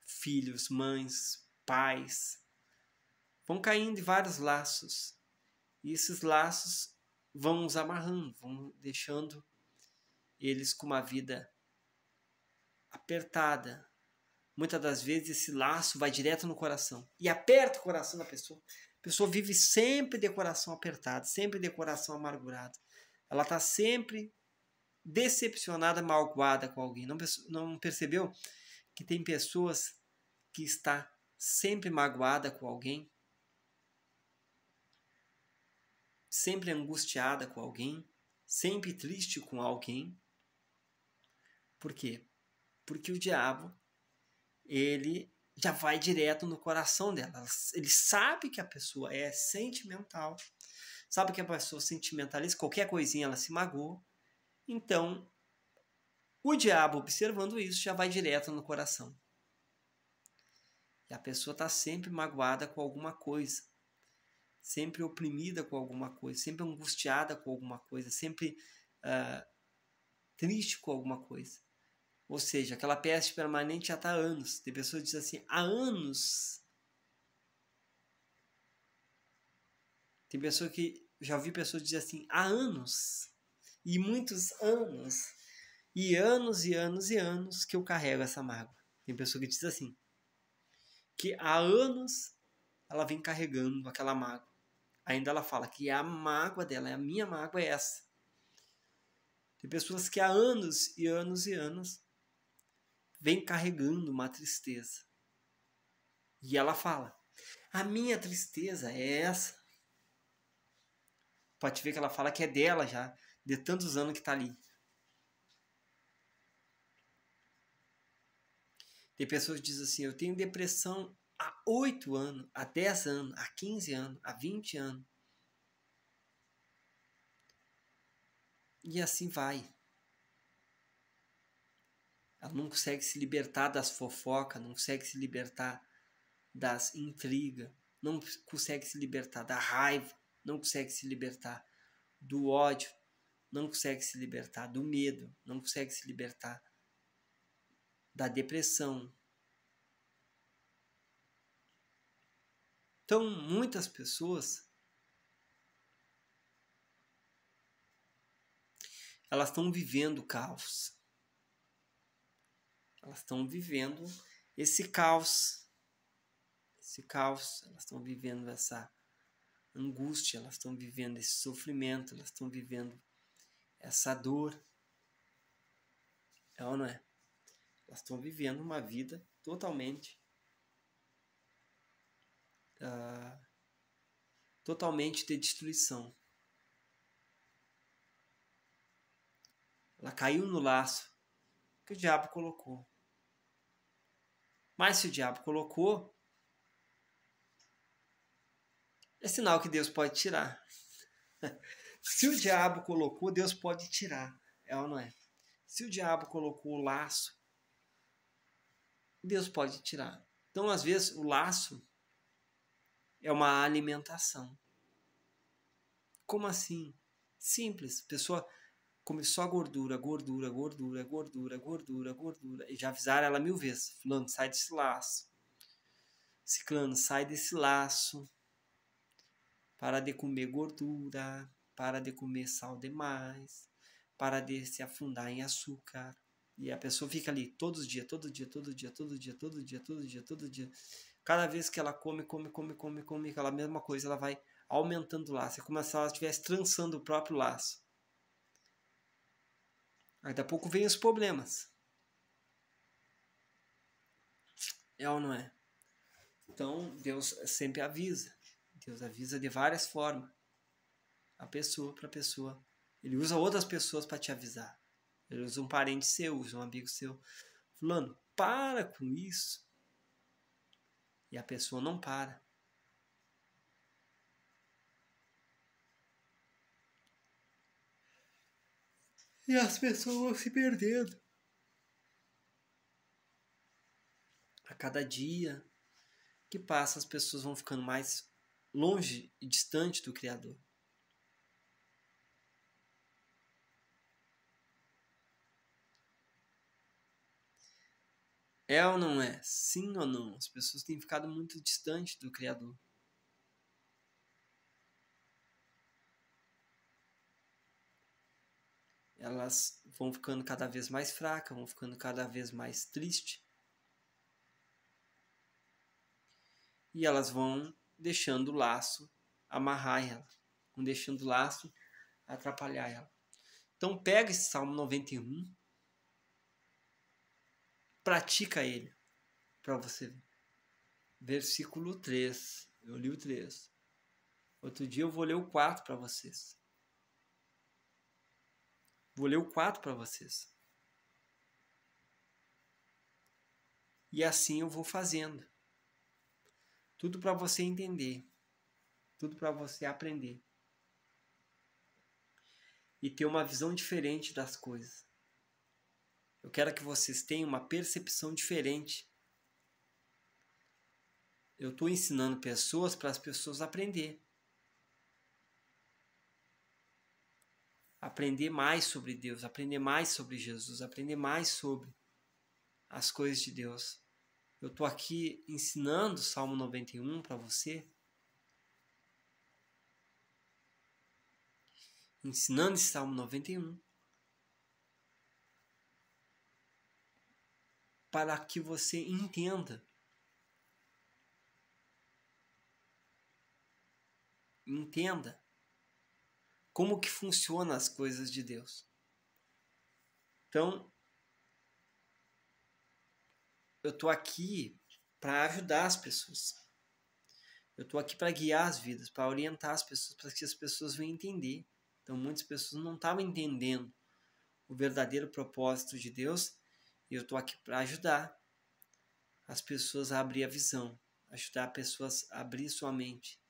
filhos, mães, pais, vão caindo em vários laços. E esses laços vão os amarrando, vão deixando eles com uma vida apertada. Muitas das vezes esse laço vai direto no coração e aperta o coração da pessoa. A pessoa vive sempre de coração apertado, sempre de coração amargurado. Ela está sempre decepcionada, magoada com alguém. Não percebeu que tem pessoas que está sempre magoada com alguém? Sempre angustiada com alguém? Sempre triste com alguém? Por quê? Porque o diabo, ele já vai direto no coração dela. Ele sabe que a pessoa é sentimental, sabe que a pessoa é sentimentalista, qualquer coisinha ela se magoa. Então, o diabo, observando isso, já vai direto no coração. E a pessoa está sempre magoada com alguma coisa, sempre oprimida com alguma coisa, sempre angustiada com alguma coisa, sempre triste com alguma coisa. Ou seja, aquela peste permanente já está há anos. Tem pessoas que dizem assim, há anos. Tem pessoa que, já ouvi pessoas dizer assim, há anos. E muitos anos. E anos e anos e anos que eu carrego essa mágoa. Tem pessoa que diz assim, que há anos ela vem carregando aquela mágoa. Ainda ela fala que a mágoa dela, a minha mágoa é essa. Tem pessoas que há anos e anos e anos vem carregando uma tristeza. E ela fala, a minha tristeza é essa. Pode ver que ela fala que é dela já, de tantos anos que está ali. Tem pessoas que dizem assim, eu tenho depressão há 8 anos, há 10 anos, há 15 anos, há 20 anos. E assim vai. Ela não consegue se libertar das fofocas, não consegue se libertar das intrigas, não consegue se libertar da raiva, não consegue se libertar do ódio, não consegue se libertar do medo, não consegue se libertar da depressão. Então, muitas pessoas, elas estão vivendo caos. Elas estão vivendo esse caos. Esse caos, elas estão vivendo essa angústia, elas estão vivendo esse sofrimento, elas estão vivendo essa dor. É ou não é? Elas estão vivendo uma vida totalmente de destruição. Ela caiu no laço que o diabo colocou. Mas se o diabo colocou, é sinal que Deus pode tirar. Se o diabo colocou, Deus pode tirar. É ou não é? Se o diabo colocou o laço, Deus pode tirar. Então, às vezes, o laço é uma alimentação. Como assim? Simples. A pessoa come só gordura, gordura, gordura, gordura, gordura, gordura. E já avisaram ela 1000 vezes. Fulano, sai desse laço. Ciclano, sai desse laço. Para de comer gordura. Para de comer sal demais. Para de se afundar em açúcar. E a pessoa fica ali todo dia. Cada vez que ela come aquela mesma coisa, ela vai aumentando o laço. É como se ela estivesse trançando o próprio laço. Aí daqui a pouco vem os problemas. É ou não é? Então, Deus sempre avisa. Deus avisa de várias formas. A pessoa para pessoa. Ele usa outras pessoas para te avisar. Ele usa um parente seu, usa um amigo seu. Fulano, para com isso. E a pessoa não para. E as pessoas vão se perdendo. A cada dia que passa, as pessoas vão ficando mais longe e distante do Criador. É ou não é? Sim ou não? As pessoas têm ficado muito distantes do Criador. Elas vão ficando cada vez mais fracas, vão ficando cada vez mais tristes. E elas vão deixando o laço amarrar ela, vão deixando o laço atrapalhar ela. Então pega esse Salmo 91, pratica ele, para você ver. Versículo 3, eu li o 3. Outro dia eu vou ler o 4 para vocês. Vou ler o 4 para vocês. E assim eu vou fazendo. Tudo para você entender. Tudo para você aprender. E ter uma visão diferente das coisas. Eu quero que vocês tenham uma percepção diferente. Eu estou ensinando pessoas para as pessoas aprender. Aprender mais sobre Deus, aprender mais sobre Jesus, aprender mais sobre as coisas de Deus. Eu estou aqui ensinando o Salmo 91 para você. Ensinando esse Salmo 91. Para que você entenda. Entenda como que funcionam as coisas de Deus. Então, eu estou aqui para ajudar as pessoas. Eu estou aqui para guiar as vidas, para orientar as pessoas, para que as pessoas venham entender. Então, muitas pessoas não estavam entendendo o verdadeiro propósito de Deus. E eu estou aqui para ajudar as pessoas a abrir a visão, ajudar as pessoas a abrir sua mente,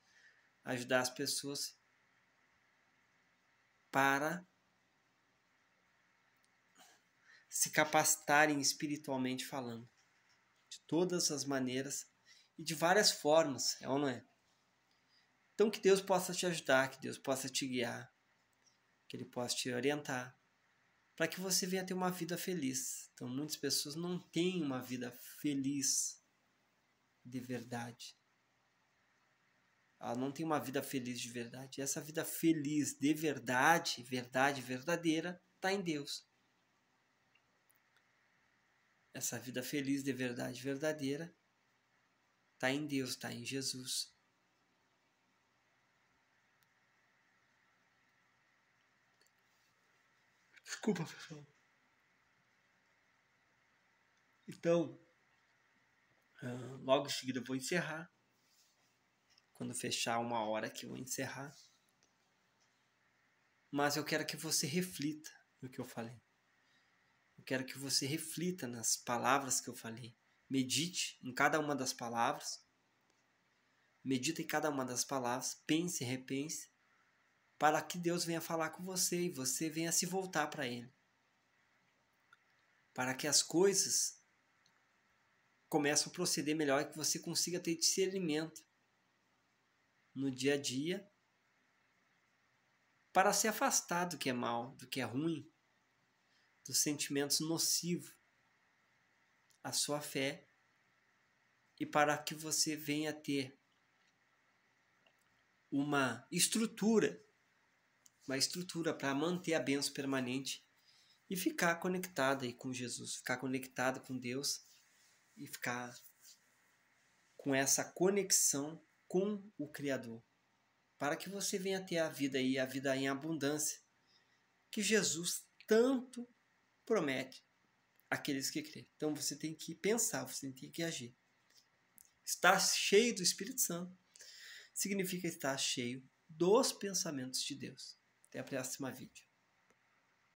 ajudar as pessoas para se capacitarem espiritualmente falando, de todas as maneiras e de várias formas, é ou não é? Então que Deus possa te ajudar, que Deus possa te guiar, que Ele possa te orientar, para que você venha ter uma vida feliz. Então muitas pessoas não têm uma vida feliz de verdade. Ela não tem uma vida feliz de verdade. E essa vida feliz de verdade, verdade verdadeira, está em Deus. Essa vida feliz de verdade verdadeira está em Deus, está em Jesus. Desculpa, pessoal. Então, logo em seguida eu vou encerrar. Quando fechar 1 hora que eu vou encerrar. Mas eu quero que você reflita no que eu falei. Eu quero que você reflita nas palavras que eu falei. Medite em cada uma das palavras. Medita em cada uma das palavras. Pense e repense. Para que Deus venha falar com você e você venha se voltar para Ele. Para que as coisas comecem a proceder melhor e que você consiga ter discernimento no dia a dia para se afastar do que é mal, do que é ruim, dos sentimentos nocivos à sua fé e para que você venha ter uma estrutura para manter a bênção permanente e ficar conectado aí com Jesus, ficar conectado com Deus e ficar com essa conexão com o Criador, para que você venha ter a vida em abundância, que Jesus tanto promete àqueles que crêem. Então você tem que pensar, você tem que agir. Estar cheio do Espírito Santo significa estar cheio dos pensamentos de Deus. Até a próxima vídeo.